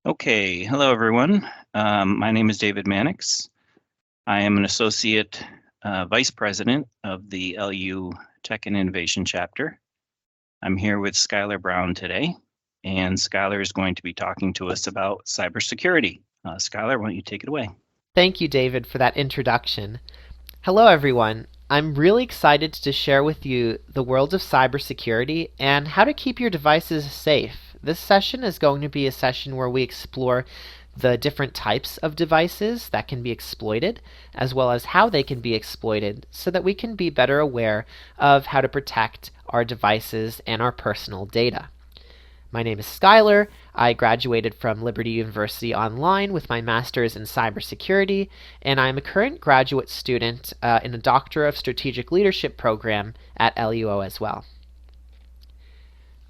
Okay, hello everyone. My name is David Mannix. I am an Associate Vice President of the LU Tech and Innovation Chapter. I'm here with Skylar Brown today, and Skylar is going to be talking to us about cybersecurity. Skylar, why don't you take it away? Thank you, David, for that introduction. Hello, everyone. I'm really excited to share with you the world of cybersecurity and how to keep your devices safe. This session is going to be a session where we explore the different types of devices that can be exploited, as well as how they can be exploited, so that we can be better aware of how to protect our devices and our personal data. My name is Skylar. I graduated from Liberty University Online with my master's in cybersecurity, and I'm a current graduate student in a Doctor of Strategic Leadership program at LUO as well.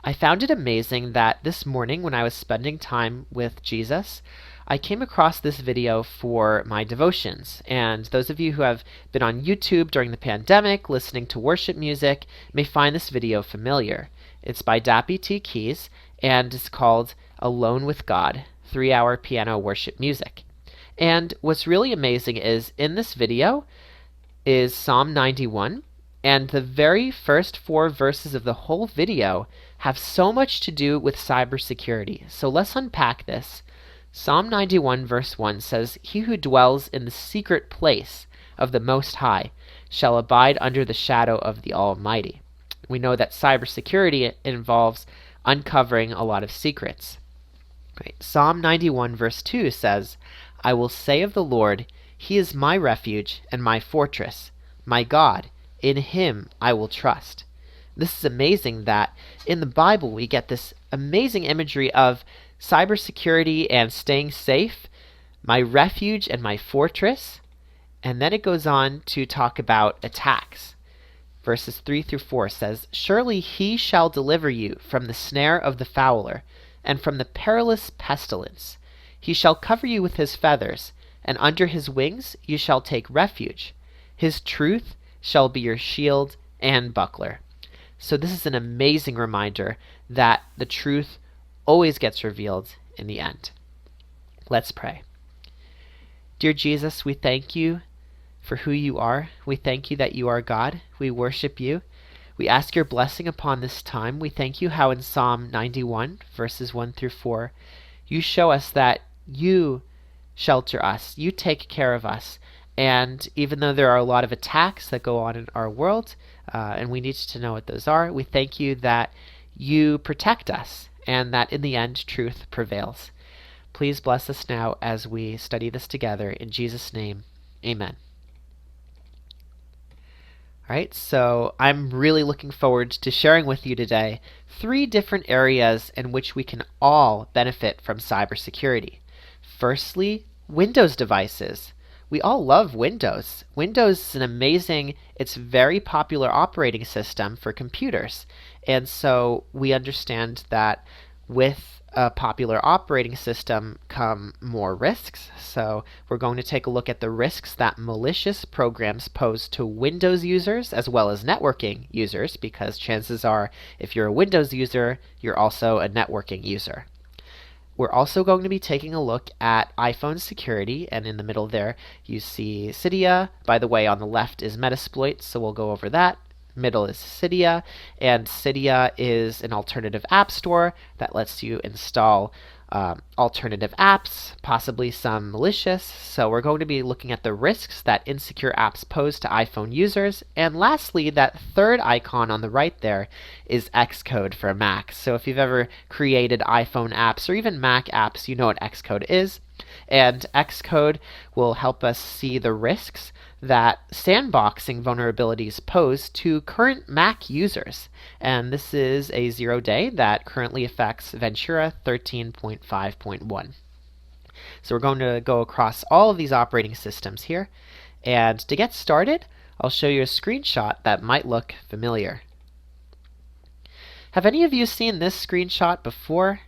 I found it amazing that this morning when I was spending time with Jesus, I came across this video for my devotions. And those of you who have been on YouTube during the pandemic listening to worship music may find this video familiar. It's by Dappy T. Keys, and it's called Alone with God, 3-hour piano worship music. And what's really amazing is in this video is Psalm 91, and the very first 4 verses of the whole video have so much to do with cybersecurity. So let's unpack this. Psalm 91 verse 1 says, "He who dwells in the secret place of the Most High shall abide under the shadow of the Almighty." We know that cybersecurity involves uncovering a lot of secrets. Right. Psalm 91 verse 2 says, "I will say of the Lord, He is my refuge and my fortress, my God, in Him I will trust." This is amazing that in the Bible we get this amazing imagery of cybersecurity and staying safe, my refuge and my fortress, and then it goes on to talk about attacks. Verses 3 through 4 says, "Surely He shall deliver you from the snare of the fowler, and from the perilous pestilence. He shall cover you with His feathers, and under His wings you shall take refuge. His truth shall be your shield and buckler." So this is an amazing reminder that the truth always gets revealed in the end. Let's pray. Dear Jesus, we thank you for who you are. We thank you that you are God. We worship you. We ask your blessing upon this time. We thank you how in Psalm 91, verses 1 through 4, you show us that you shelter us, you take care of us. And even though there are a lot of attacks that go on in our world, and we need to know what those are, we thank you that you protect us and that in the end truth prevails. Please bless us now as we study this together. In Jesus' name, amen. Alright, so I'm really looking forward to sharing with you today 3 different areas in which we can all benefit from cybersecurity. Firstly, Windows devices. We all love Windows. Windows is an amazing, it's very popular operating system for computers. And so we understand that with a popular operating system come more risks. So we're going to take a look at the risks that malicious programs pose to Windows users as well as networking users, because chances are if you're a Windows user, you're also a networking user. We're also going to be taking a look at iPhone security, and in the middle there you see Cydia. By the way, on the left is Metasploit, so we'll go over that. Middle is Cydia, and Cydia is an alternative app store that lets you install alternative apps, possibly some malicious. So we're going to be looking at the risks that insecure apps pose to iPhone users. And lastly, that third icon on the right there is Xcode for Mac. So if you've ever created iPhone apps or even Mac apps, you know what Xcode is. And Xcode will help us see the risks that sandboxing vulnerabilities pose to current Mac users. And this is a 0-day that currently affects Ventura 13.5.1. So we're going to go across all of these operating systems here. And to get started, I'll show you a screenshot that might look familiar. Have any of you seen this screenshot before?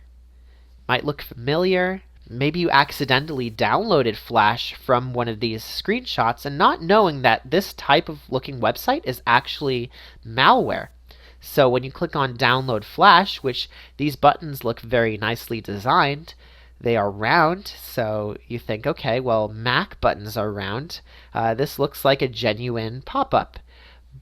Might look familiar. Maybe you accidentally downloaded Flash from one of these screenshots and not knowing that this type of looking website is actually malware. So when you click on download Flash, which these buttons look very nicely designed, They are round, so you think, okay, well, Mac buttons are round. This looks like a genuine pop-up.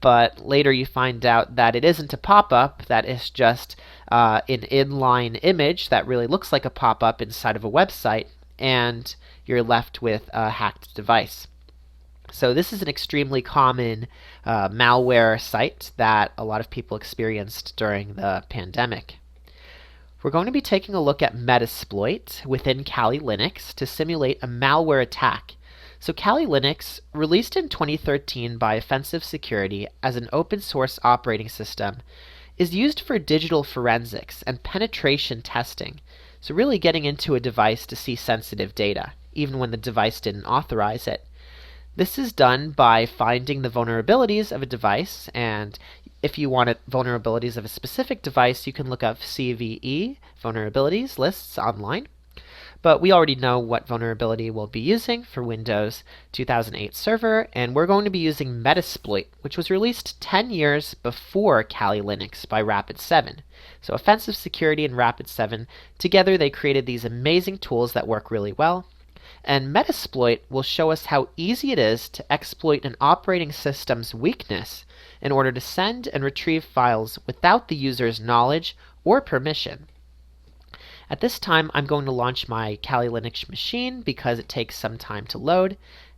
But later you find out that it isn't a pop-up, that is just an inline image that really looks like a pop-up inside of a website, and you're left with a hacked device. So this is an extremely common malware site that a lot of people experienced during the pandemic. We're going to be taking a look at Metasploit within Kali Linux to simulate a malware attack. So Kali Linux, released in 2013 by Offensive Security as an open source operating system, is used for digital forensics and penetration testing. So really getting into a device to see sensitive data, even when the device didn't authorize it. This is done by finding the vulnerabilities of a device, and if you want vulnerabilities of a specific device, you can look up CVE vulnerabilities lists online. But we already know what vulnerability we'll be using for Windows 2008 Server, and we're going to be using Metasploit, which was released 10 years before Kali Linux by Rapid7. So Offensive Security and Rapid7, together they created these amazing tools that work really well. And Metasploit will show us how easy it is to exploit an operating system's weakness in order to send and retrieve files without the user's knowledge or permission. At this time, I'm going to launch my Kali Linux machine because it takes some time to load.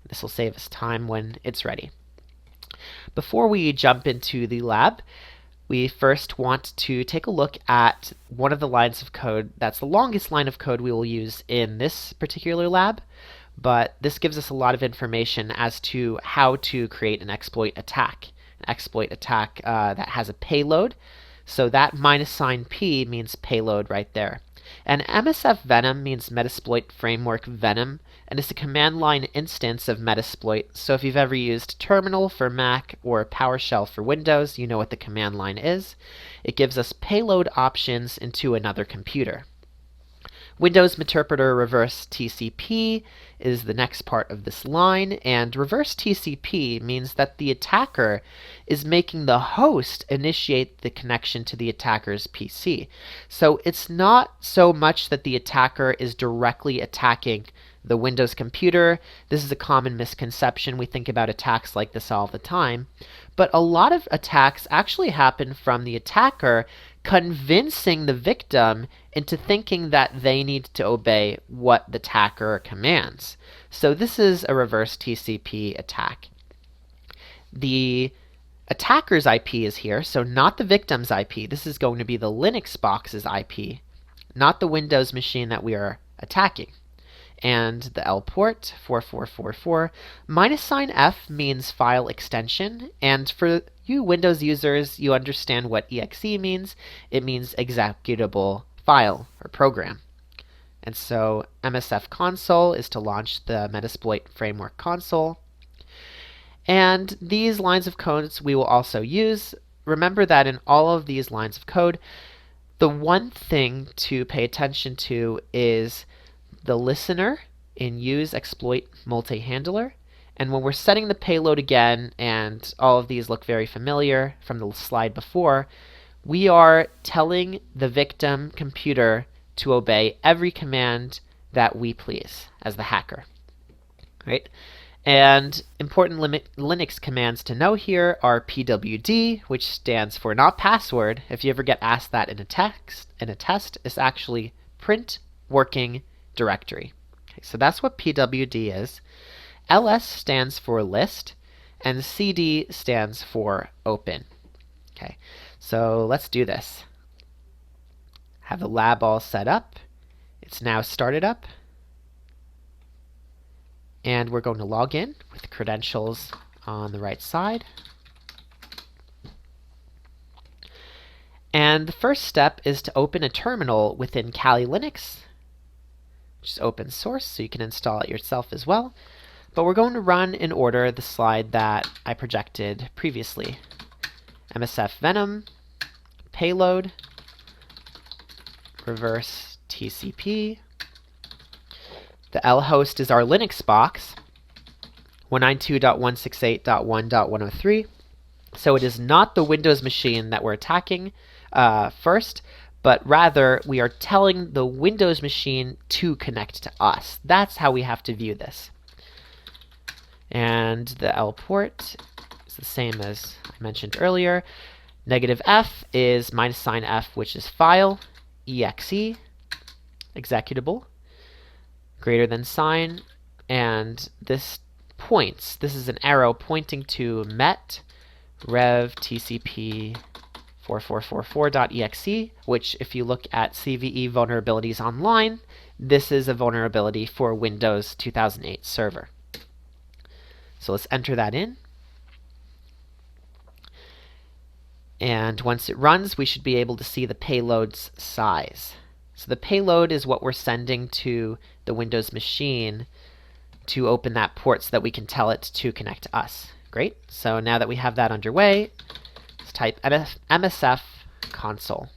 This will save us time when it's ready. Before we jump into the lab, we first want to take a look at one of the lines of code that's the longest line of code we will use in this particular lab, but this gives us a lot of information as to how to create an exploit attack. An exploit attack that has a payload, so that -p means payload right there. And MSF Venom means Metasploit Framework Venom, and it's a command line instance of Metasploit. So if you've ever used Terminal for Mac or PowerShell for Windows, you know what the command line is. It gives us payload options into another computer. Windows Interpreter Reverse TCP is the next part of this line, and Reverse TCP means that the attacker is making the host initiate the connection to the attacker's PC. So it's not so much that the attacker is directly attacking the Windows computer. This is a common misconception. We think about attacks like this all the time. But a lot of attacks actually happen from the attacker convincing the victim into thinking that they need to obey what the attacker commands. So this is a reverse TCP attack. The attacker's IP is here, so not the victim's IP. This is going to be the Linux box's IP, not the Windows machine that we are attacking. And the L port, 4444. -F means file extension, and for you Windows users, you understand what exe means. It means executable file or program. And so MSF console is to launch the Metasploit framework console. And these lines of codes we will also use. Remember that in all of these lines of code, the one thing to pay attention to is the listener in use exploit multi-handler. And when we're setting the payload again, and all of these look very familiar from the slide before, we are telling the victim computer to obey every command that we please as the hacker. Right? And important Linux commands to know here are pwd, which stands for not password. If you ever get asked that in a test, it's actually print working directory. Okay, so that's what pwd is. ls stands for list, and cd stands for open. Okay, so let's do this. Have the lab all set up. It's now started up. And we're going to log in with credentials on the right side. And the first step is to open a terminal within Kali Linux, which is open source, so you can install it yourself as well. But we're going to run in order the slide that I projected previously. MSF Venom, payload, reverse TCP. The L host is our Linux box, 192.168.1.103. So it is not the Windows machine that we're attacking first, but rather we are telling the Windows machine to connect to us. That's how we have to view this. And the L port is the same as I mentioned earlier. Negative F is minus sign F, which is file, exe, executable, greater than sign, and this is an arrow pointing to met rev tcp 4444.exe, which if you look at CVE vulnerabilities online, this is a vulnerability for Windows 2008 server. So let's enter that in. And once it runs, we should be able to see the payload's size. So the payload is what we're sending to the Windows machine to open that port so that we can tell it to connect to us. Great. So now that we have that underway, let's type MSF console,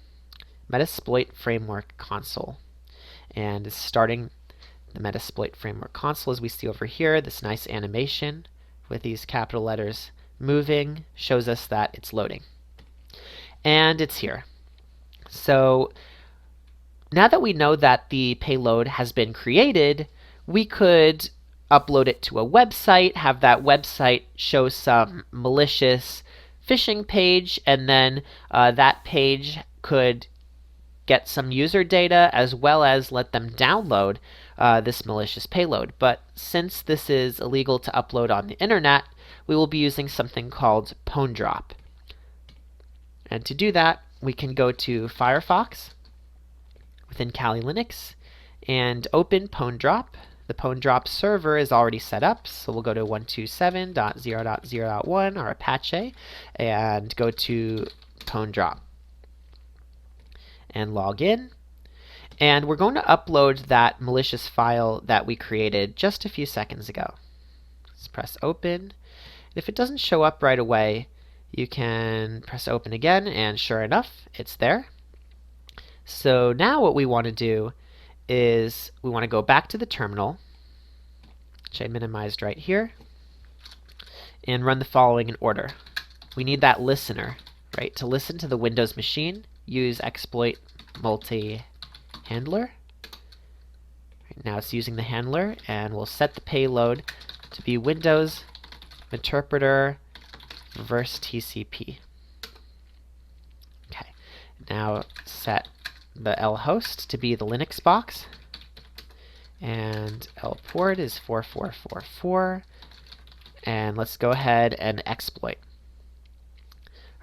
Metasploit Framework console. And it's starting the Metasploit Framework console as we see over here. This nice animation with these capital letters moving shows us that it's loading. And it's here. So now that we know that the payload has been created, we could upload it to a website, have that website show some malicious phishing page, and then that page could get some user data as well as let them download this malicious payload. But since this is illegal to upload on the internet, we will be using something called PwnDrop. And to do that, we can go to Firefox within Kali Linux and open PwnDrop. The PwnDrop server is already set up, so we'll go to 127.0.0.1 or Apache and go to PwnDrop and log in. And we're going to upload that malicious file that we created just a few seconds ago. Let's press open. If it doesn't show up right away, you can press open again, and sure enough, it's there. So now what we want to do is we want to go back to the terminal, which I minimized right here, and run the following in order. We need that listener, right? To listen to the Windows machine, use exploit multi-handler. Right now it's using the handler, and we'll set the payload to be Windows interpreter reverse TCP. Okay, now set the L host to be the Linux box, and L port is 4444, and let's go ahead and exploit.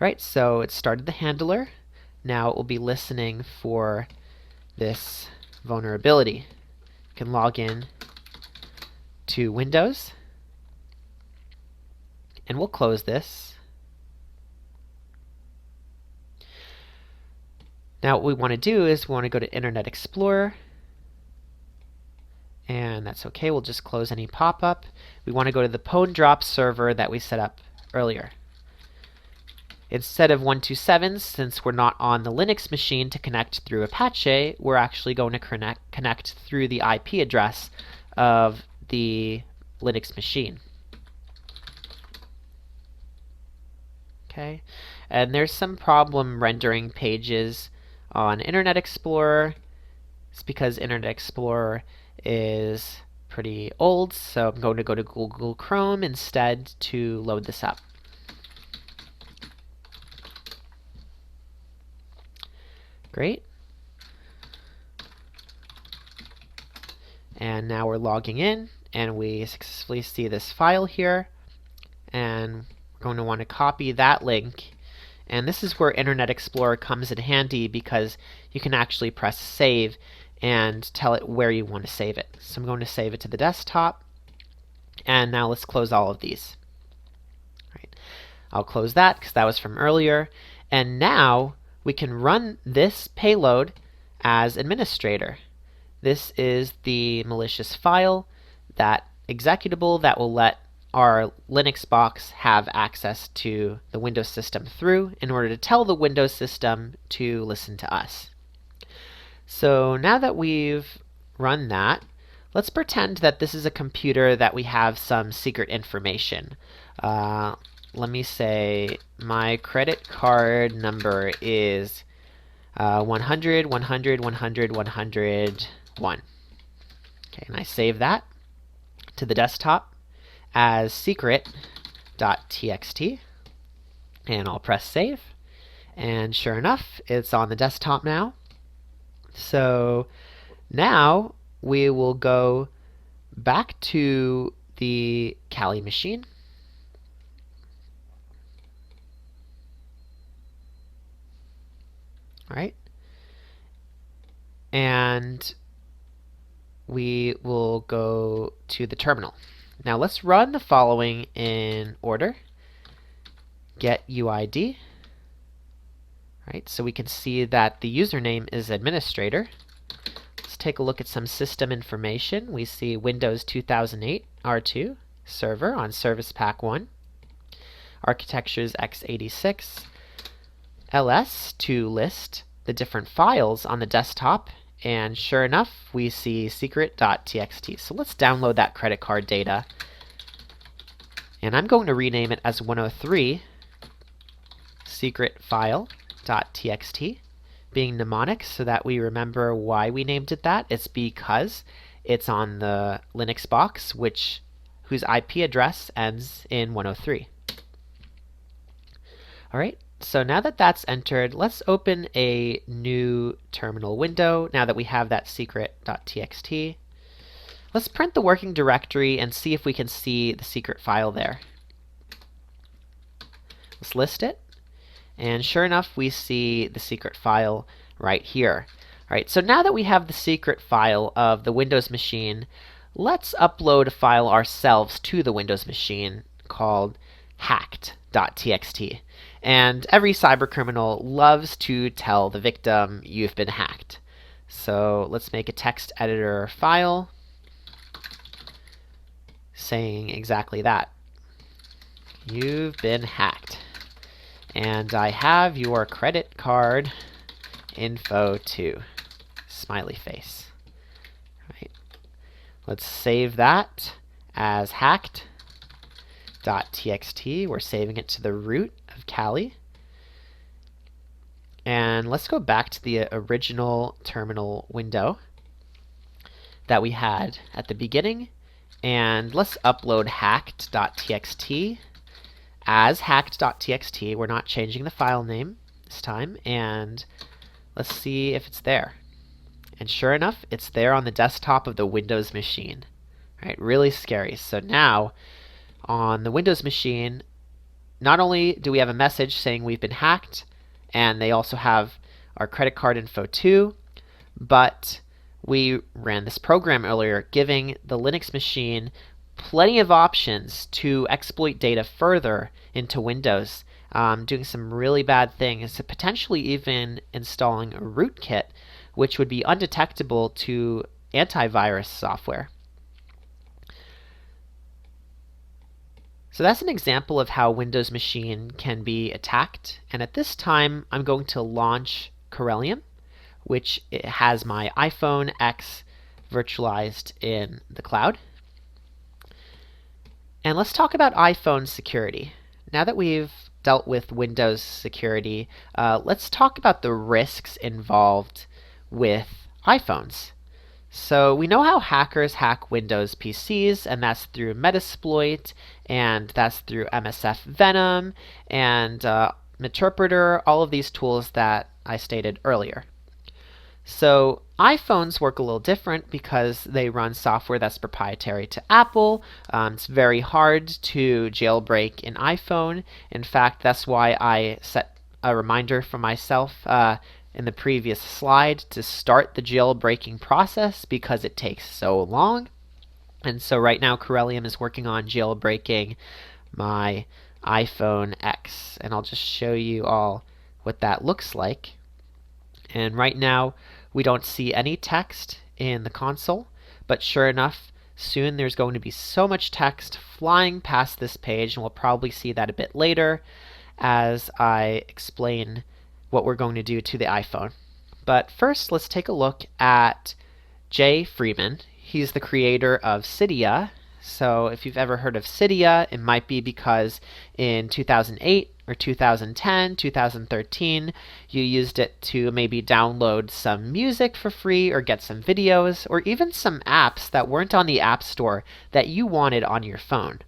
Alright, so it started the handler. Now it will be listening for this vulnerability. You can log in to Windows, and we'll close this. Now what we want to do is we want to go to Internet Explorer, and that's okay, we'll just close any pop-up. We want to go to the PwnDrop server that we set up earlier. Instead of 127, since we're not on the Linux machine to connect through Apache, we're actually going to connect through the IP address of the Linux machine. Okay, and there's some problem rendering pages on Internet Explorer. It's because Internet Explorer is pretty old, so I'm going to go to Google Chrome instead to load this up. Great. And now we're logging in, and we successfully see this file here, and we're going to want to copy that link. And this is where Internet Explorer comes in handy because you can actually press save and tell it where you want to save it. So I'm going to save it to the desktop, and now let's close all of these. Right. I'll close that because that was from earlier, and now we can run this payload as administrator. This is the malicious file, that executable that will let our Linux box have access to the Windows system through in order to tell the Windows system to listen to us. So now that we've run that, let's pretend that this is a computer that we have some secret information. Let me say my credit card number is 100, 100, 100, 100, 1. Okay, and I save that to the desktop as secret.txt, and I'll press save, and sure enough, it's on the desktop now. So now we will go back to the Kali machine. All right, and we will go to the terminal. Now let's run the following in order. Get UID. Right, so we can see that the username is administrator. Let's take a look at some system information. We see Windows 2008 R2 server on Service Pack 1. Architecture is x86. ls to list the different files on the desktop. And sure enough, we see secret.txt. So let's download that credit card data. And I'm going to rename it as 103 secret file.txt, being mnemonic so that we remember why we named it that. It's because it's on the Linux box whose IP address ends in 103. All right. So now that that's entered, let's open a new terminal window now that we have that secret.txt. Let's print the working directory and see if we can see the secret file there. Let's list it. And sure enough, we see the secret file right here. All right, so now that we have the secret file of the Windows machine, let's upload a file ourselves to the Windows machine called hacked.txt. And every cybercriminal loves to tell the victim you've been hacked. So let's make a text editor file saying exactly that. You've been hacked. And I have your credit card info too. Smiley face. Right. Let's save that as hacked.txt. We're saving it to the root of Kali. And let's go back to the original terminal window that we had at the beginning. And let's upload hacked.txt as hacked.txt. We're not changing the file name this time. And let's see if it's there. And sure enough, it's there on the desktop of the Windows machine. Right, really scary. So now, on the Windows machine, not only do we have a message saying we've been hacked, and they also have our credit card info too, but we ran this program earlier giving the Linux machine plenty of options to exploit data further into Windows, doing some really bad things, potentially even installing a rootkit, which would be undetectable to antivirus software. So that's an example of how Windows machine can be attacked. And at this time, I'm going to launch Corellium, which has my iPhone X virtualized in the cloud. And let's talk about iPhone security. Now that we've dealt with Windows security, let's talk about the risks involved with iPhones. So we know how hackers hack Windows PCs, and that's through Metasploit, and that's through MSF Venom, and Meterpreter, all of these tools that I stated earlier. So iPhones work a little different because they run software that's proprietary to Apple. It's very hard to jailbreak an iPhone. In fact, that's why I set a reminder for myself in the previous slide to start the jailbreaking process because it takes so long. And so right now Corellium is working on jailbreaking my iPhone X. And I'll just show you all what that looks like. And right now we don't see any text in the console, but sure enough, soon there's going to be so much text flying past this page, and we'll probably see that a bit later as I explain what we're going to do to the iPhone. But first, let's take a look at Jay Freeman. He's the creator of Cydia. So if you've ever heard of Cydia, it might be because in 2008, or 2010, 2013, you used it to maybe download some music for free or get some videos or even some apps that weren't on the App Store that you wanted on your phone.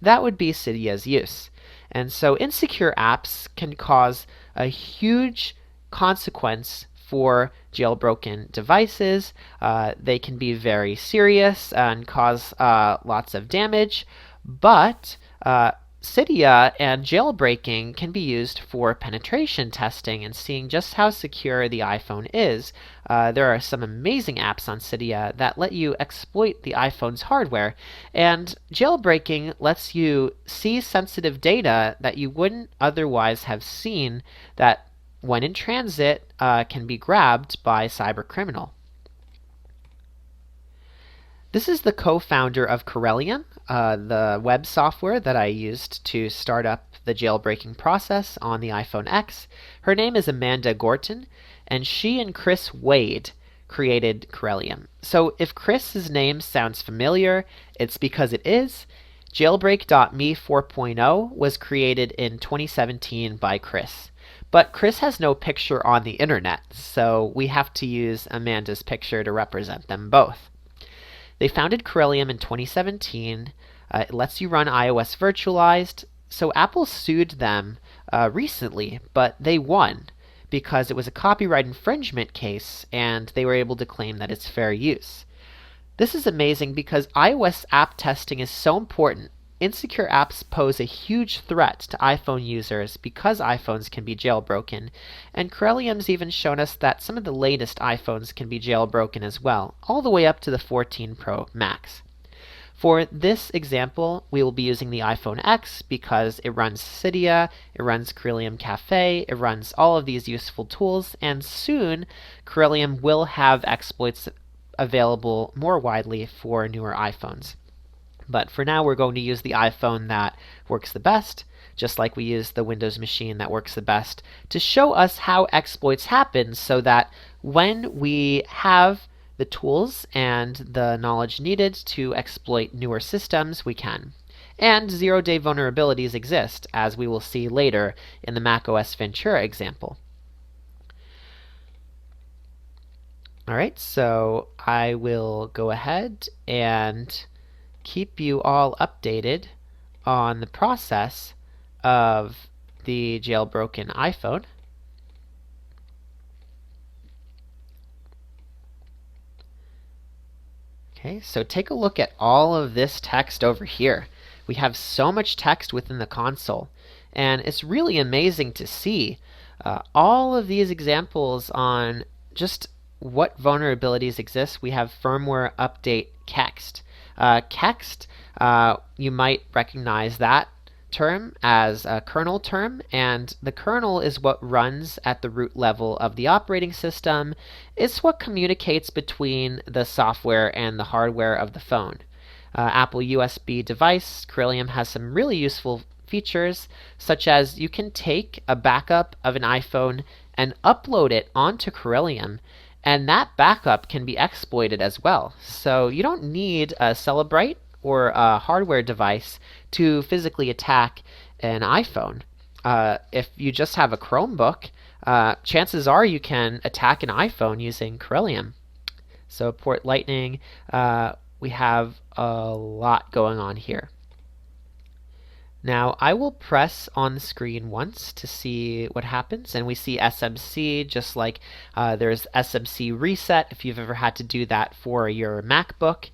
That would be Cydia's use. And so insecure apps can cause a huge consequence for jailbroken devices. They can be very serious and cause lots of damage, but Cydia and jailbreaking can be used for penetration testing and seeing just how secure the iPhone is. There are some amazing apps on Cydia that let you exploit the iPhone's hardware, and jailbreaking lets you see sensitive data that you wouldn't otherwise have seen that, when in transit, can be grabbed by a cybercriminal. This is the co-founder of Corellium, the web software that I used to start up the jailbreaking process on the iPhone X. Her name is Amanda Gorton, and she and Chris Wade created Corellium. So if Chris's name sounds familiar, it's because it is. Jailbreak.me 4.0 was created in 2017 by Chris. But Chris has no picture on the internet, so we have to use Amanda's picture to represent them both. They founded Corellium in 2017. It lets you run iOS virtualized. So Apple sued them recently, but they won because it was a copyright infringement case and they were able to claim that it's fair use. This is amazing because iOS app testing is so important. Insecure apps pose a huge threat to iPhone users because iPhones can be jailbroken, and Corellium's even shown us that some of the latest iPhones can be jailbroken as well, all the way up to the 14 Pro Max. For this example, we will be using the iPhone X because it runs Cydia, it runs Corellium Cafe, it runs all of these useful tools, and soon Corellium will have exploits available more widely for newer iPhones. But for now, we're going to use the iPhone that works the best, just like we use the Windows machine that works the best, to show us how exploits happen so that when we have the tools and the knowledge needed to exploit newer systems, we can. And zero-day vulnerabilities exist, as we will see later in the macOS Ventura example. Alright, so I will go ahead and keep you all updated on the process of the jailbroken iPhone. Okay, so take a look at all of this text over here. We have so much text within the console, and it's really amazing to see all of these examples on just what vulnerabilities exist. We have firmware update kext. Kext, you might recognize that term as a kernel term, and the kernel is what runs at the root level of the operating system. It's what communicates between the software and the hardware of the phone. Apple USB device, Corellium has some really useful features, such as you can take a backup of an iPhone and upload it onto Corellium, and that backup can be exploited as well. So you don't need a Celebrite or a hardware device to physically attack an iPhone. If you just have a Chromebook, chances are you can attack an iPhone using Corellium. So port lightning, we have a lot going on here. Now I will press on the screen once to see what happens, and we see SMC, just like there's SMC reset if you've ever had to do that for your MacBook.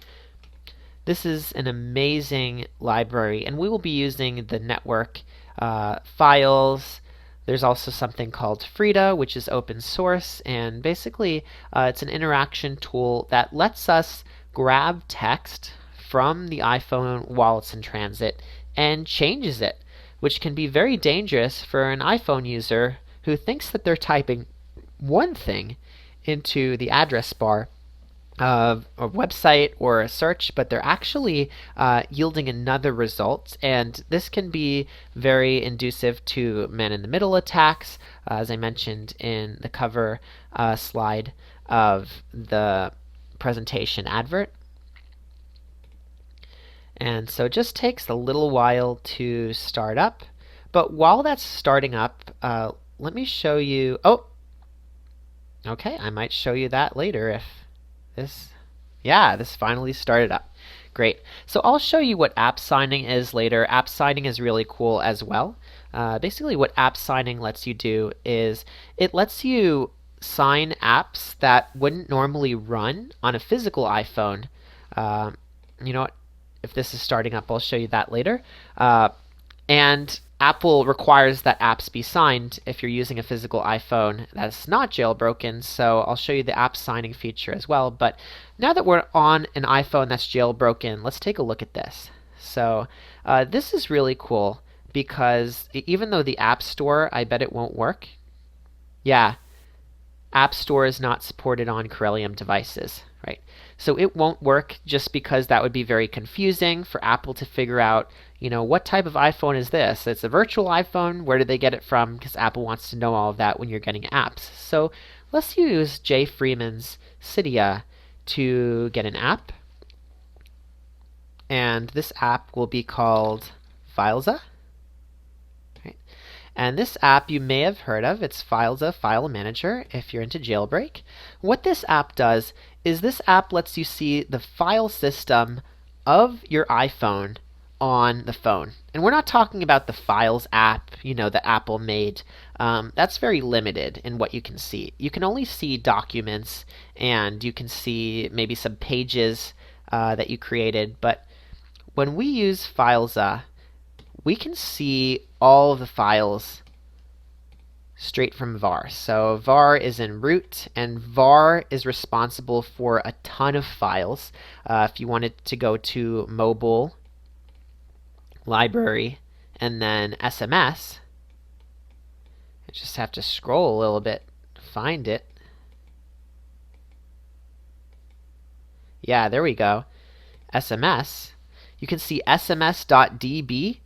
This is an amazing library, and we will be using the network files. There's also something called Frida, which is open source, and basically it's an interaction tool that lets us grab text from the iPhone while it's in transit and changes it, which can be very dangerous for an iPhone user who thinks that they're typing one thing into the address bar of a website or a search, but they're actually yielding another result, and this can be very inducive to man-in-the-middle attacks, as I mentioned in the cover slide of the presentation advert. And so it just takes a little while to start up, But while that's starting up, let me show you. Oh, okay, I might show you that later if this. Yeah, this finally started up. Great. So I'll show you what app signing is later. App signing is really cool as well. Basically, what app signing lets you do is it lets you sign apps that wouldn't normally run on a physical iPhone. Um, you know what? If this is starting up, I'll show you that later. And Apple requires that apps be signed if you're using a physical iPhone that's not jailbroken, so I'll show you the app signing feature as well. But now that we're on an iPhone that's jailbroken, let's take a look at this. So this is really cool because even though the App Store, I bet it won't work. Yeah, App Store is not supported on Corellium devices, right? So it won't work just because that would be very confusing for Apple to figure out, what type of iPhone is this? It's a virtual iPhone. Where did they get it from? Because Apple wants to know all of that when you're getting apps. So let's use Jay Freeman's Cydia to get an app. And this app will be called Filesa. And this app you may have heard of. It's Filesa File Manager if you're into jailbreak. What this app does is this app lets you see the file system of your iPhone on the phone. And we're not talking about the Files app, that Apple made. That's very limited in what you can see. You can only see documents, and you can see maybe some pages that you created. But when we use Filesa, we can see all of the files straight from var. So var is in root, and var is responsible for a ton of files. If you wanted to go to mobile, library, and then SMS, I just have to scroll a little bit to find it. Yeah, there we go. SMS. You can see sms.db,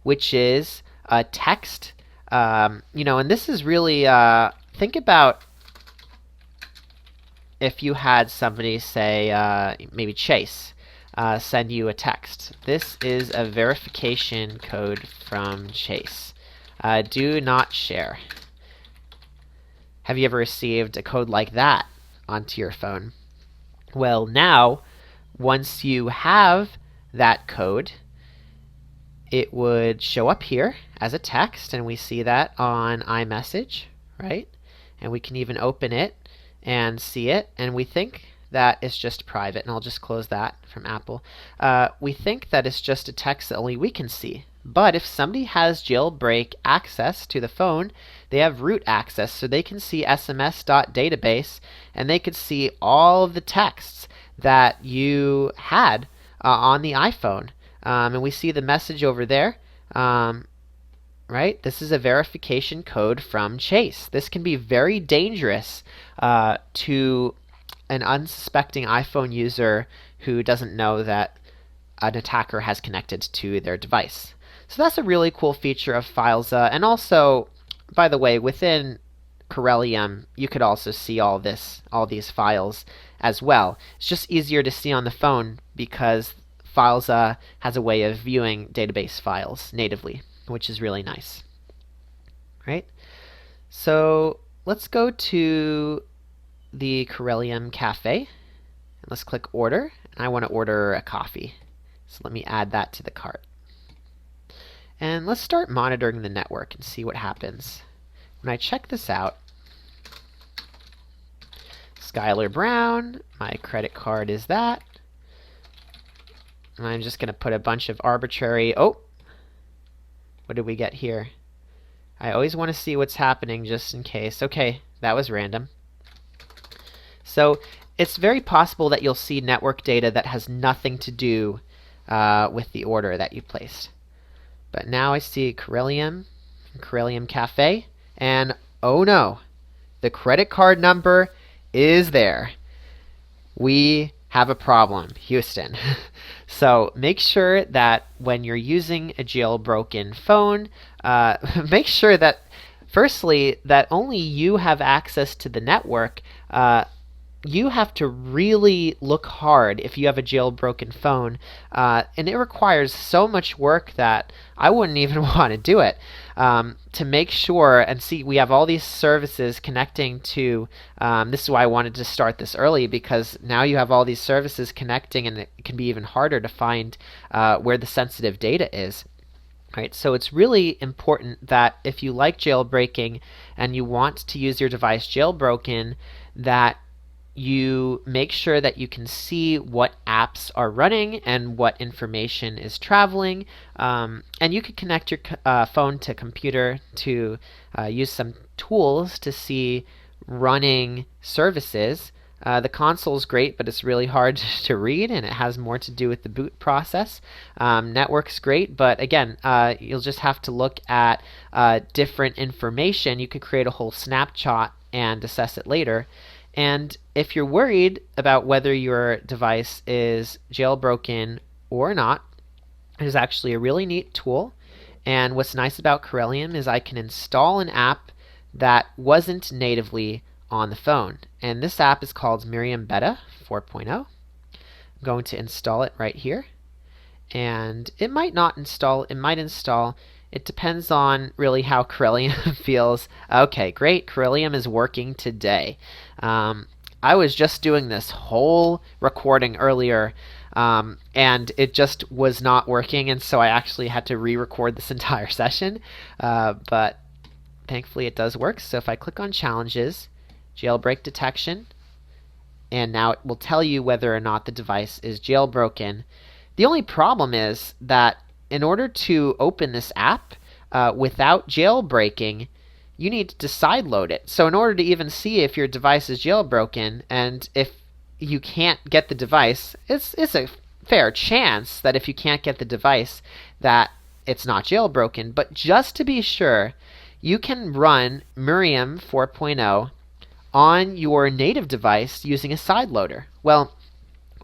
which is a text. And this is really, think about if you had somebody say, maybe Chase, send you a text. This is a verification code from Chase. Do not share. Have you ever received a code like that onto your phone? Well, now, once you have that code, it would show up here as a text, and we see that on iMessage, right? And we can even open it and see it, and we think that it's just private, and I'll just close that from Apple. We think that it's just a text that only we can see. But if somebody has jailbreak access to the phone, they have root access, so they can see sms.database, and they could see all of the texts that you had on the iPhone. And we see the message over there, right? This is a verification code from Chase. This can be very dangerous to an unsuspecting iPhone user who doesn't know that an attacker has connected to their device. So that's a really cool feature of Filesa. And also, by the way, within Corellium, you could also see all these files as well. It's just easier to see on the phone because Filesa has a way of viewing database files natively, which is really nice. Right? So let's go to the Corellium Cafe, and let's click Order. And I want to order a coffee. So let me add that to the cart. And let's start monitoring the network and see what happens. When I check this out, Skylar Brown, my credit card is that. And I'm just going to put a bunch of arbitrary, what did we get here? I always want to see what's happening just in case. Okay, that was random. So it's very possible that you'll see network data that has nothing to do with the order that you placed. But now I see Corellium Cafe, and oh no, the credit card number is there. We have a problem, Houston. So make sure that when you're using a jailbroken phone, make sure that, firstly, that only you have access to the network. you have to really look hard if you have a jailbroken phone, and it requires so much work that I wouldn't even want to do it, to make sure and see. We have all these services connecting to, this is why I wanted to start this early, because now you have all these services connecting, and it can be even harder to find where the sensitive data is. Right, so it's really important that if you like jailbreaking and you want to use your device jailbroken, that you make sure that you can see what apps are running and what information is traveling. And you could connect your phone to computer to use some tools to see running services. The console is great, but it's really hard to read, and it has more to do with the boot process. Network's great, but again, you'll just have to look at different information. You could create a whole snapshot and assess it later. And if you're worried about whether your device is jailbroken or not, there's actually a really neat tool. And what's nice about Corellium is I can install an app that wasn't natively on the phone. And this app is called Miriam Beta 4.0. I'm going to install it right here. And it might not install, it might install. It depends on really how Corellium feels. Okay, great, Corellium is working today. I was just doing this whole recording earlier, and it just was not working, and so I actually had to re-record this entire session, but thankfully it does work. So if I click on Challenges, Jailbreak Detection, and now it will tell you whether or not the device is jailbroken. The only problem is that in order to open this app without jailbreaking, you need to sideload it. So in order to even see if your device is jailbroken, and if you can't get the device, it's a fair chance that if you can't get the device that it's not jailbroken. But just to be sure, you can run Miriam 4.0 on your native device using a sideloader. Well,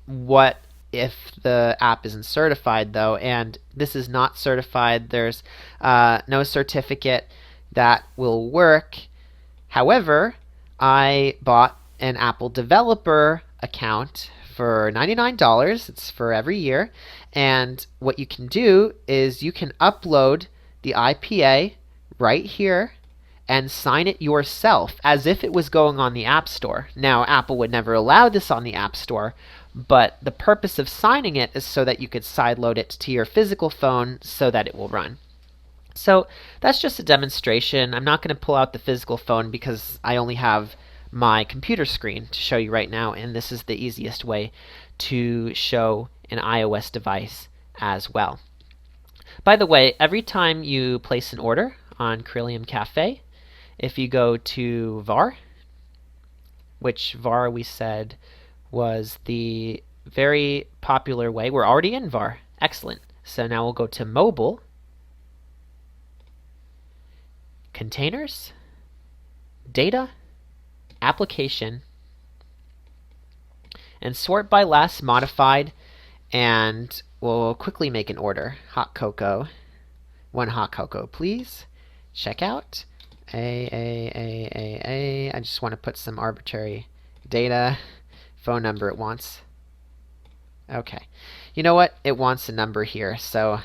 what if the app isn't certified though? And this is not certified. There's no certificate that will work. However, I bought an Apple developer account for $99. It's for every year. And what you can do is you can upload the IPA right here and sign it yourself as if it was going on the App Store. Now, Apple would never allow this on the App Store, but the purpose of signing it is so that you could sideload it to your physical phone so that it will run. So that's just a demonstration. I'm not going to pull out the physical phone because I only have my computer screen to show you right now, and this is the easiest way to show an iOS device as well. By the way, every time you place an order on Corellium Cafe, if you go to VAR, which VAR we said was the very popular way. We're already in VAR. Excellent. So now we'll go to Mobile, Containers, Data, Application, and sort by last modified, and we'll quickly make an order. Hot cocoa. 1 hot cocoa, please. Checkout. I just want to put some arbitrary data. Phone number it wants. Okay. You know what? It wants a number here, so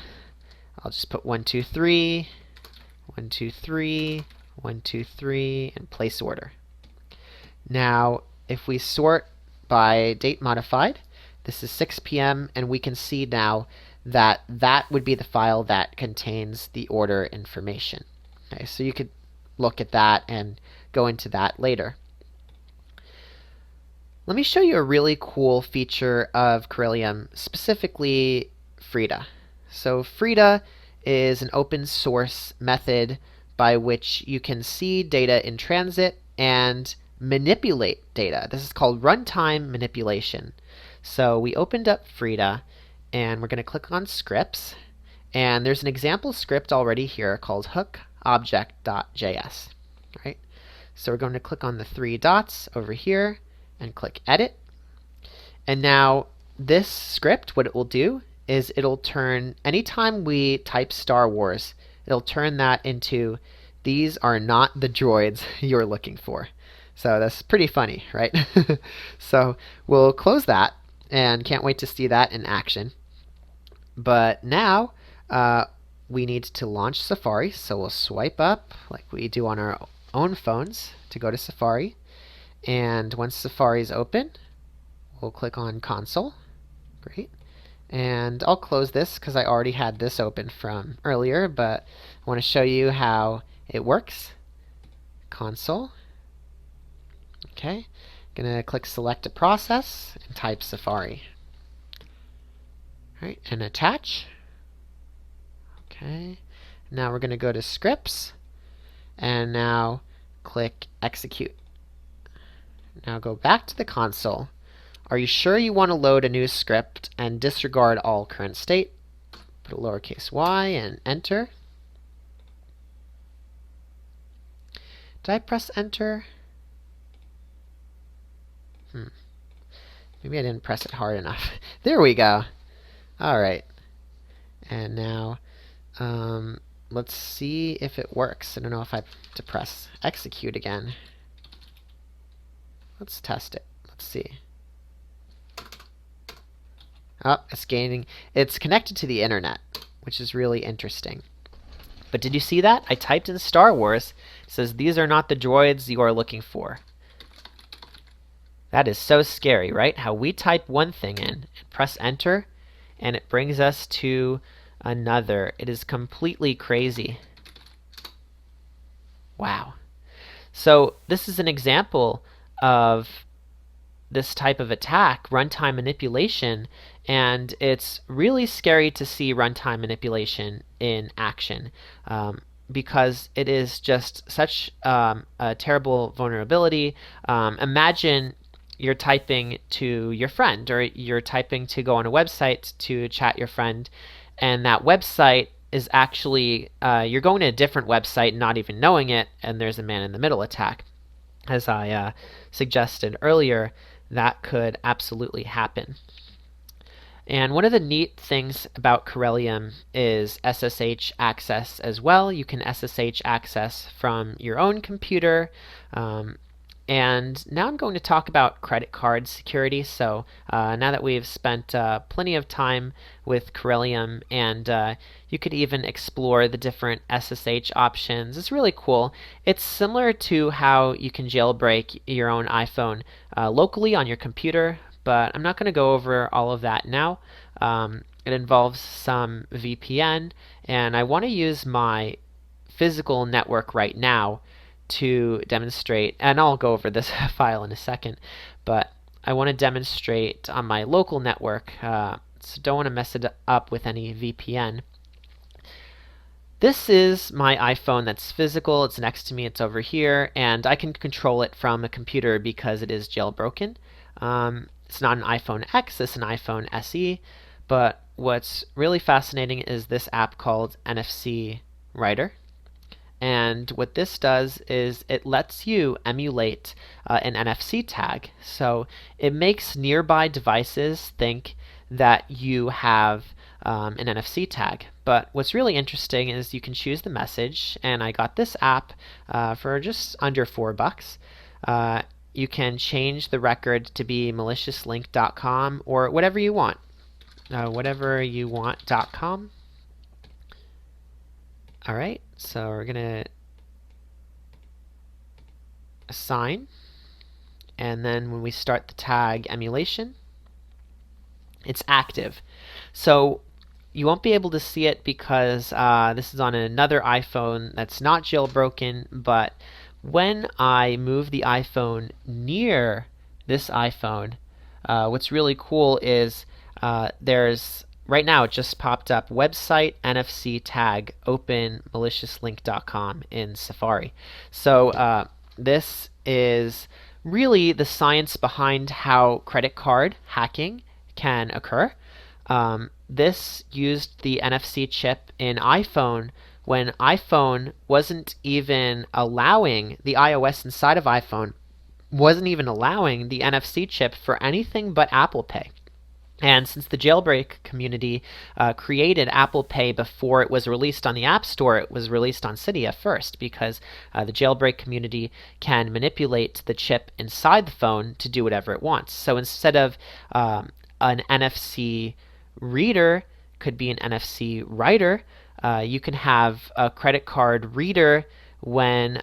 I'll just put 123, 123, 123, and place order. Now, if we sort by date modified, this is 6 p.m., and we can see now that that would be the file that contains the order information. Okay, so you could look at that and go into that later. Let me show you a really cool feature of Corellium, specifically Frida. So Frida is an open source method by which you can see data in transit and manipulate data. This is called runtime manipulation. So we opened up Frida, and we're going to click on scripts, and there's an example script already here called hookobject.js. Right? So we're going to click on the 3 dots over here and click edit. And now this script, what it will do is it'll turn, anytime we type Star Wars, it'll turn that into, these are not the droids you're looking for. So that's pretty funny, right? So we'll close that and can't wait to see that in action. But now we need to launch Safari. So we'll swipe up like we do on our own phones to go to Safari. And once Safari is open, we'll click on Console. Great. And I'll close this because I already had this open from earlier, but I want to show you how it works. Console. Okay. Gonna click Select a Process and type Safari. All right, and attach. Okay. Now we're gonna go to Scripts, and now click Execute. Now go back to the console. Are you sure you want to load a new script and disregard all current state? Put a lowercase y and enter. Did I press enter? Maybe I didn't press it hard enough. There we go. All right. And now let's see if it works. I don't know if I have to press execute again. Let's test it. Let's see. Oh, it's connected to the internet, which is really interesting. But did you see that? I typed in Star Wars. It says, these are not the droids you are looking for. That is so scary, right? How we type one thing in and press enter, and it brings us to another. It is completely crazy. Wow. So this is an example of this type of attack, runtime manipulation, and it's really scary to see runtime manipulation in action because it is just such a terrible vulnerability. Imagine you're typing to your friend, or you're typing to go on a website to chat your friend, and that website is actually, you're going to a different website not even knowing it, and there's a man-in-the-middle attack. As I suggested earlier, that could absolutely happen. And one of the neat things about Corellium is SSH access as well. You can SSH access from your own computer. And now I'm going to talk about credit card security. So now that we've spent plenty of time with Corellium, and you could even explore the different SSH options. It's really cool. It's similar to how you can jailbreak your own iPhone locally on your computer, but I'm not going to go over all of that now. It involves some VPN, and I want to use my physical network right now to demonstrate, and I'll go over this file in a second, but I want to demonstrate on my local network, so don't want to mess it up with any VPN. This is my iPhone that's physical. It's next to me. It's over here, and I can control it from a computer because it is jailbroken. It's not an iPhone X, it's an iPhone SE, but what's really fascinating is this app called NFC Writer. And what this does is it lets you emulate an NFC tag. So it makes nearby devices think that you have an NFC tag. But what's really interesting is you can choose the message, and I got this app for just under $4. You can change the record to be maliciousLink.com or whatever you want. Whateveryouwant.com. All right, so we're going to assign, and then when we start the tag emulation, it's active. So you won't be able to see it because this is on another iPhone that's not jailbroken, but when I move the iPhone near this iPhone, what's really cool is there's right now it just popped up website NFC tag open maliciousLink.com in Safari. So this is really the science behind how credit card hacking can occur. This used the NFC chip in iPhone when iPhone wasn't even allowing, the iOS inside of iPhone wasn't even allowing the NFC chip for anything but Apple Pay. And since the jailbreak community created Apple Pay before it was released on the App Store, it was released on Cydia first because the jailbreak community can manipulate the chip inside the phone to do whatever it wants. So instead of an NFC reader, could be an NFC writer, you can have a credit card reader when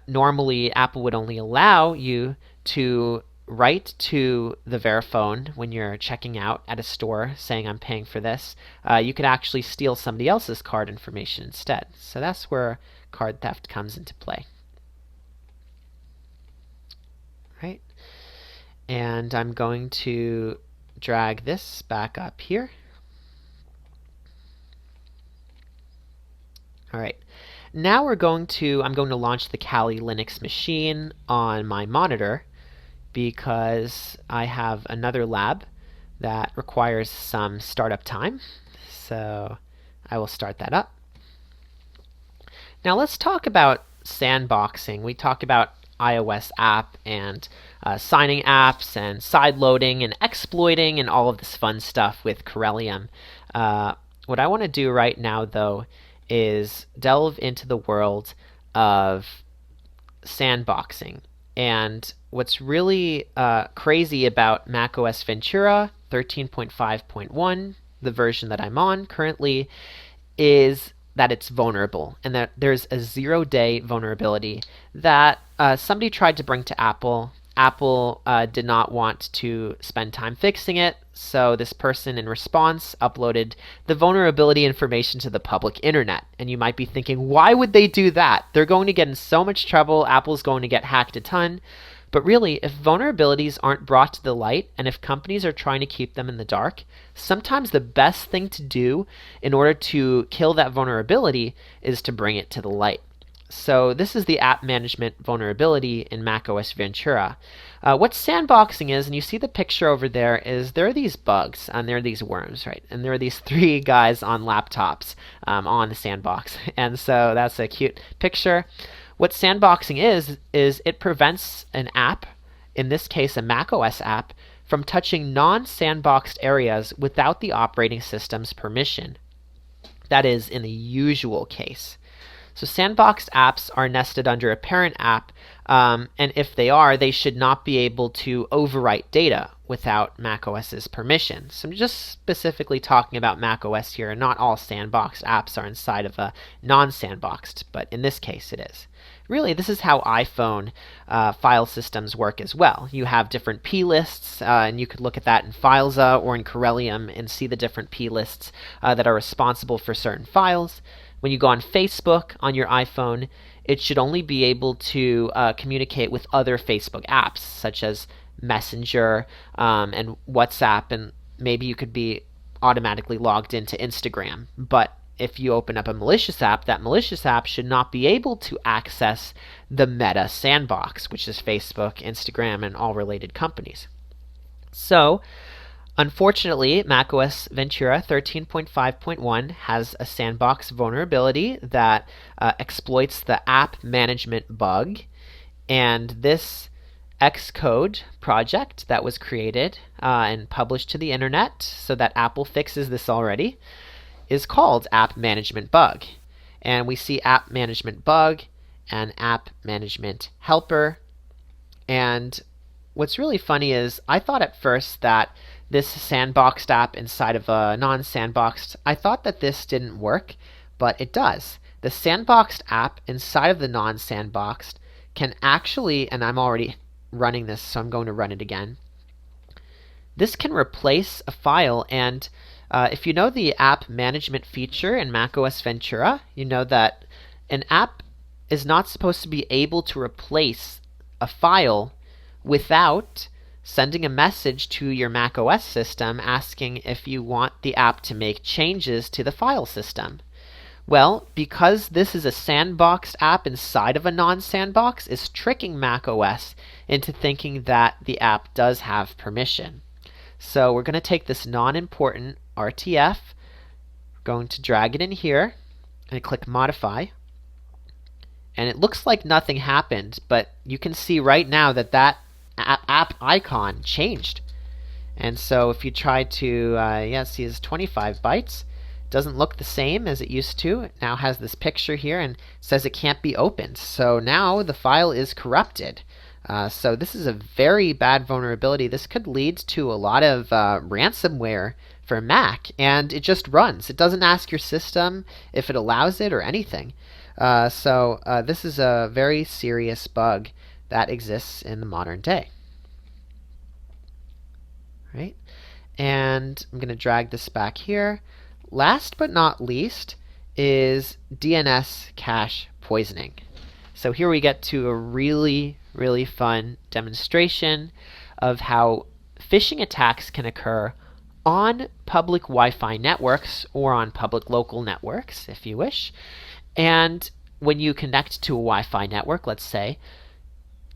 normally Apple would only allow you to write to the Verifone when you're checking out at a store saying I'm paying for this. You could actually steal somebody else's card information instead. So that's where card theft comes into play. Right? And I'm going to drag this back up here. All right. Now I'm going to launch the Kali Linux machine on my monitor because I have another lab that requires some startup time. So I will start that up. Now let's talk about sandboxing. We talked about iOS app and signing apps and sideloading and exploiting and all of this fun stuff with Corellium. What I want to do right now, though, is delve into the world of sandboxing. And what's really crazy about macOS Ventura 13.5.1, the version that I'm on currently, is that it's vulnerable and that there's a 0-day vulnerability that somebody tried to bring to Apple. Apple did not want to spend time fixing it, so this person in response uploaded the vulnerability information to the public internet. And you might be thinking, why would they do that? They're going to get in so much trouble. Apple's going to get hacked a ton. But really, if vulnerabilities aren't brought to the light, and if companies are trying to keep them in the dark, sometimes the best thing to do in order to kill that vulnerability is to bring it to the light. So this is the app management vulnerability in macOS Ventura. What sandboxing is, and you see the picture over there, is there are these bugs and there are these worms, right? And there are these 3 guys on laptops on the sandbox. And so that's a cute picture. What sandboxing is it prevents an app, in this case a macOS app, from touching non-sandboxed areas without the operating system's permission. That is in the usual case. So sandboxed apps are nested under a parent app, and if they are, they should not be able to overwrite data without macOS's permission. So I'm just specifically talking about macOS here. Not all sandboxed apps are inside of a non-sandboxed, but in this case it is. Really, this is how iPhone file systems work as well. You have different p-lists, and you could look at that in Fileza or in Corellium and see the different p-lists that are responsible for certain files. When you go on Facebook on your iPhone, it should only be able to communicate with other Facebook apps, such as Messenger and WhatsApp, and maybe you could be automatically logged into Instagram. But if you open up a malicious app, that malicious app should not be able to access the Meta sandbox, which is Facebook, Instagram, and all related companies. So, unfortunately, macOS Ventura 13.5.1 has a sandbox vulnerability that exploits the app management bug, and this Xcode project that was created and published to the internet so that Apple fixes this already is called App Management Bug. And we see App Management Bug and App Management Helper. And what's really funny is I thought at first that this sandboxed app inside of a non-sandboxed, I thought that this didn't work, but it does. The sandboxed app inside of the non-sandboxed can actually, and I'm already running this, so I'm going to run it again. This can replace a file, and if you know the app management feature in macOS Ventura, you know that an app is not supposed to be able to replace a file without sending a message to your macOS system asking if you want the app to make changes to the file system. Well, because this is a sandboxed app inside of a non-sandbox, it's tricking macOS into thinking that the app does have permission. So we're going to take this non-important RTF, we're going to drag it in here, and click Modify. And it looks like nothing happened, but you can see right now that that app icon changed. And so if you try to, see it's 25 bytes, doesn't look the same as it used to. It now has this picture here and says it can't be opened. So now the file is corrupted. So this is a very bad vulnerability. This could lead to a lot of ransomware for Mac, and it just runs. It doesn't ask your system if it allows it or anything. So this is a very serious bug that exists in the modern day. Right? And I'm going to drag this back here. Last but not least is DNS cache poisoning. So here we get to a really fun demonstration of how phishing attacks can occur on public Wi-Fi networks or on public local networks, if you wish. And when you connect to a Wi-Fi network, let's say,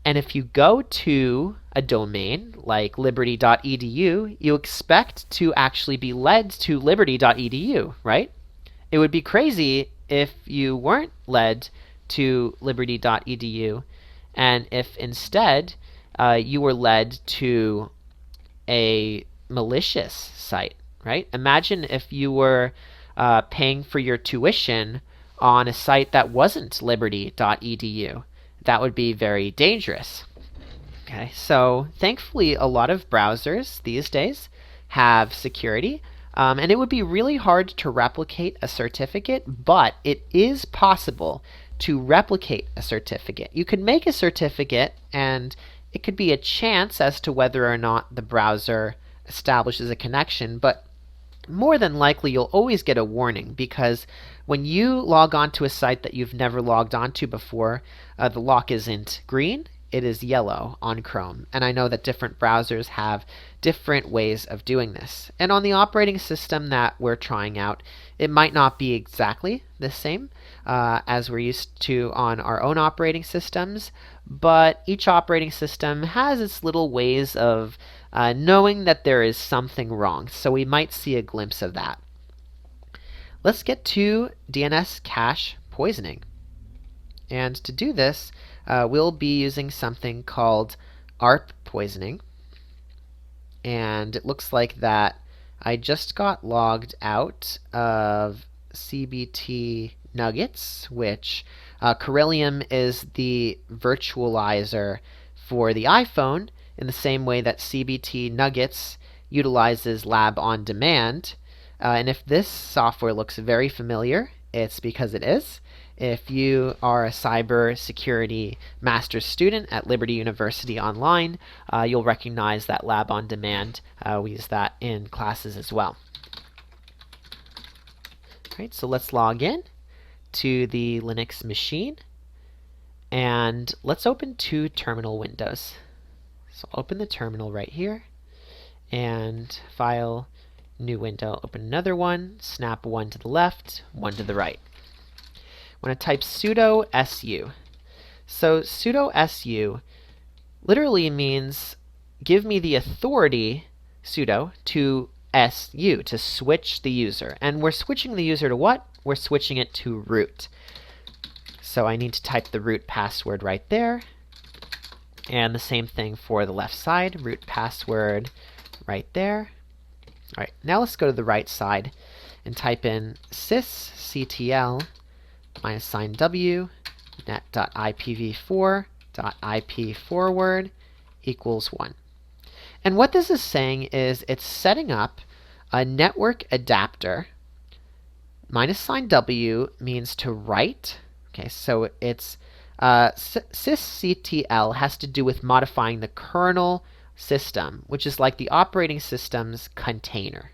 and if you go to a domain like liberty.edu, you expect to actually be led to liberty.edu, right? It would be crazy if you weren't led to liberty.edu, and if instead you were led to a malicious site, right? Imagine if you were paying for your tuition on a site that wasn't liberty.edu. That would be very dangerous. Okay, so thankfully a lot of browsers these days have security, and it would be really hard to replicate a certificate, but it is possible to replicate a certificate. You could make a certificate, and it could be a chance as to whether or not the browser establishes a connection, but more than likely you'll always get a warning, because when you log on to a site that you've never logged onto before, the lock isn't green, it is yellow on Chrome. And I know that different browsers have different ways of doing this. And on the operating system that we're trying out, it might not be exactly the same as we're used to on our own operating systems, but each operating system has its little ways of knowing that there is something wrong. So we might see a glimpse of that. Let's get to DNS cache poisoning. And to do this, we'll be using something called ARP poisoning. And it looks like that I just got logged out of CBT Nuggets, which Corellium is the virtualizer for the iPhone in the same way that CBT Nuggets utilizes Lab on Demand. And if this software looks very familiar, it's because it is. If you are a cybersecurity master's student at Liberty University Online, you'll recognize that Lab on Demand. We use that in classes as well. All right, so let's log in to the Linux machine, and let's open two terminal windows. So I'll open the terminal right here, and File, New Window, open another one, snap one to the left, one to the right. I'm going to type sudo su. So sudo su literally means give me the authority, sudo, to su, to switch the user. And we're switching the user to what? We're switching it to root. So I need to type the root password right there. And the same thing for the left side, root password right there. All right, now let's go to the right side and type in sysctl -w net.ipv4.ip forward equals 1. And what this is saying is it's setting up a network adapter. -w means to write. Okay, so it's sysctl has to do with modifying the kernel system, which is like the operating system's container.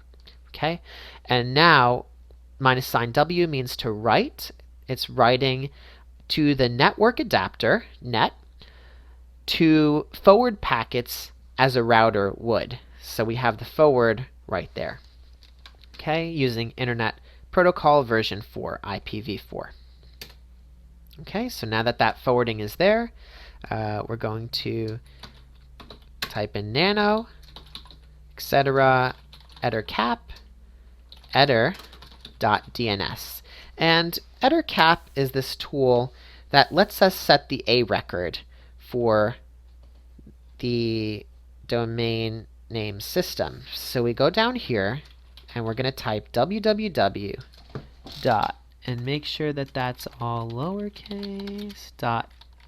Okay, and now -w means to write. It's writing to the network adapter, net, to forward packets as a router would. So we have the forward right there. Okay, using Internet Protocol version 4, IPv4. Okay, so now that that forwarding is there, we're going to type in nano, etc., ettercap, eder.dns. And ettercap is this tool that lets us set the A record for the domain name system. So we go down here and we're going to type www dot, and make sure that that's all lowercase,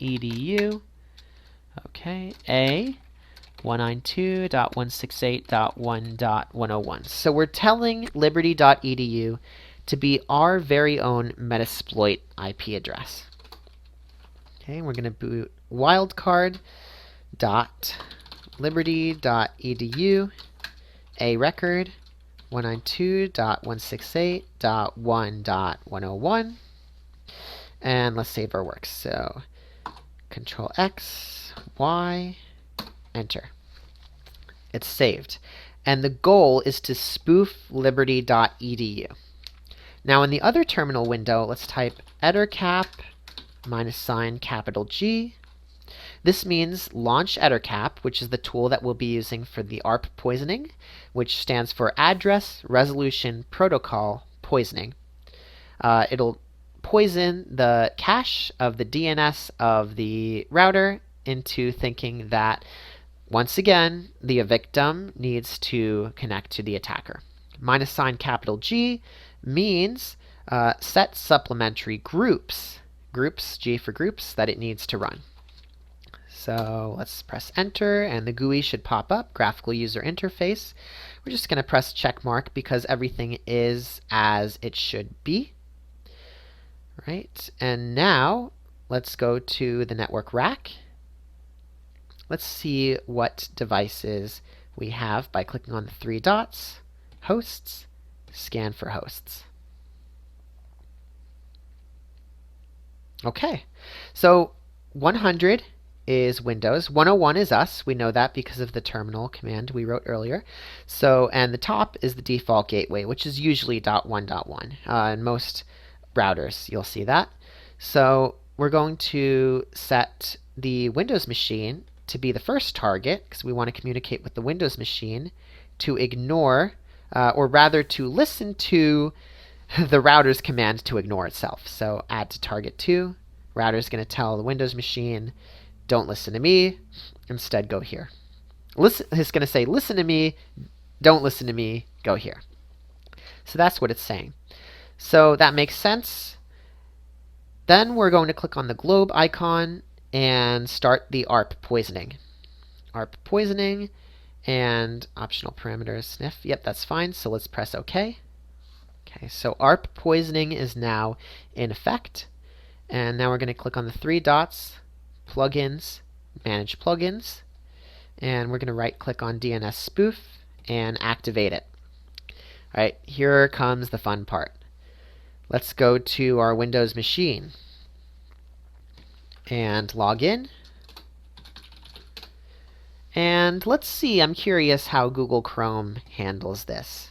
.edu. Okay, A 192.168.1.101. So we're telling liberty.edu to be our very own Metasploit IP address. Okay, we're going to boot wildcard dot liberty.edu a record 192.168.1.101, and let's save our work. So Control X, Y, enter. It's saved. And the goal is to spoof liberty.edu. Now in the other terminal window, let's type ettercap -G. This means launch ettercap, which is the tool that we'll be using for the ARP poisoning, which stands for Address Resolution Protocol Poisoning. It'll poison the cache of the DNS of the router into thinking that, once again, the victim needs to connect to the attacker. -G means set supplementary groups, G for groups, that it needs to run. So let's press enter, and the GUI should pop up, graphical user interface. We're just going to press check mark because everything is as it should be. Right, and now let's go to the network rack. Let's see what devices we have by clicking on the 3 dots, hosts, scan for hosts. Okay, so 100 is Windows, 101 is us. We know that because of the terminal command we wrote earlier. So, and the top is the default gateway, which is usually .1.1. In most routers, you'll see that. So we're going to set the Windows machine to be the first target, because we want to communicate with the Windows machine, to ignore, or rather to listen to the router's command to ignore itself. So add to target 2. Router's going to tell the Windows machine, don't listen to me, instead go here. It's going to say, listen to me, don't listen to me, go here. So that's what it's saying. So that makes sense. Then we're going to click on the globe icon and start the ARP poisoning. ARP poisoning and optional parameters sniff. Yep, that's fine. So let's press OK. Okay, so ARP poisoning is now in effect. And now we're going to click on the 3 dots, plugins, manage plugins, and we're going to right click on DNS spoof and activate it. All right, here comes the fun part. Let's go to our Windows machine and log in. And let's see, I'm curious how Google Chrome handles this.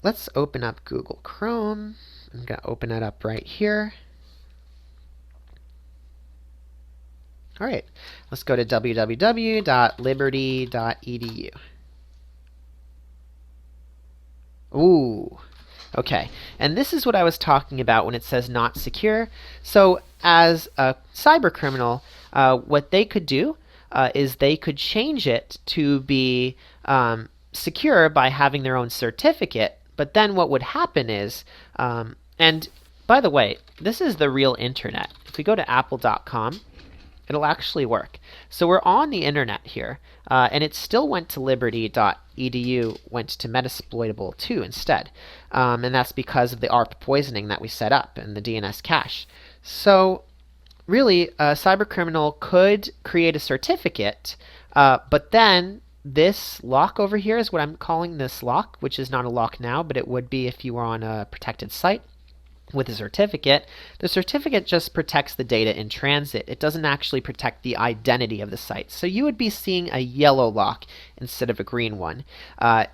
Let's open up Google Chrome. I'm going to open it up right here. All right, let's go to www.liberty.edu. Ooh, okay. And this is what I was talking about when it says not secure. So as a cyber criminal, what they could do is they could change it to be secure by having their own certificate. But then what would happen is, and by the way, this is the real internet. If we go to apple.com, it'll actually work. So we're on the internet here, and it still went to liberty.edu, went to Metasploitable 2 instead. And that's because of the ARP poisoning that we set up and the DNS cache. So really, a cybercriminal could create a certificate, but then this lock over here is what I'm calling this lock, which is not a lock now, but it would be if you were on a protected site with a certificate. The certificate just protects the data in transit. It doesn't actually protect the identity of the site. So you would be seeing a yellow lock instead of a green one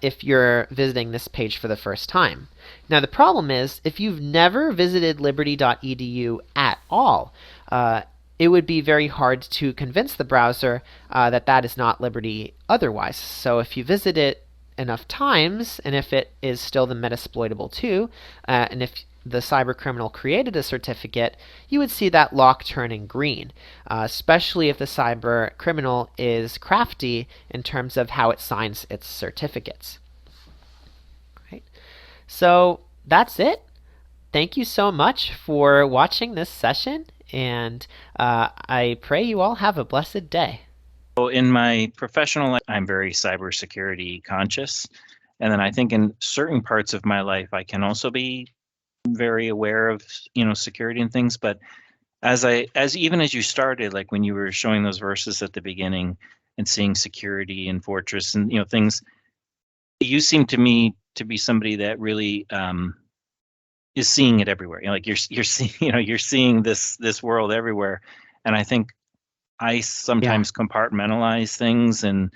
if you're visiting this page for the first time. Now the problem is, if you've never visited liberty.edu at all, it would be very hard to convince the browser that that is not Liberty otherwise. So if you visit it enough times, and if it is still the Metasploitable 2, and if the cyber criminal created a certificate, you would see that lock turning green, especially if the cyber criminal is crafty in terms of how it signs its certificates. Right? So that's it. Thank you so much for watching this session, and I pray you all have a blessed day. So in my professional life, I'm very cybersecurity conscious. And then I think in certain parts of my life, I can also be very aware of, security and things. But even as you started, like when you were showing those verses at the beginning and seeing security and fortress and, things, you seem to me to be somebody that really is seeing it everywhere. Like you're seeing, you're seeing this world everywhere. And I think I sometimes compartmentalize things, and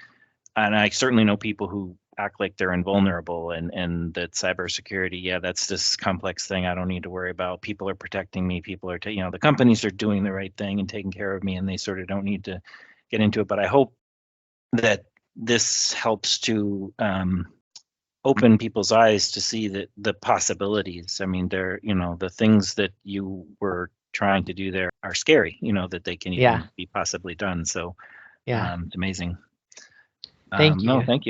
I certainly know people who act like they're invulnerable, and that cybersecurity, that's this complex thing I don't need to worry about. People are protecting me. People are, the companies are doing the right thing and taking care of me, and they sort of don't need to get into it. But I hope that this helps to open people's eyes to see that the possibilities. I mean, the things that you were trying to do there are scary, that they can even be possibly done. So it's amazing. Thank you. No, thank you.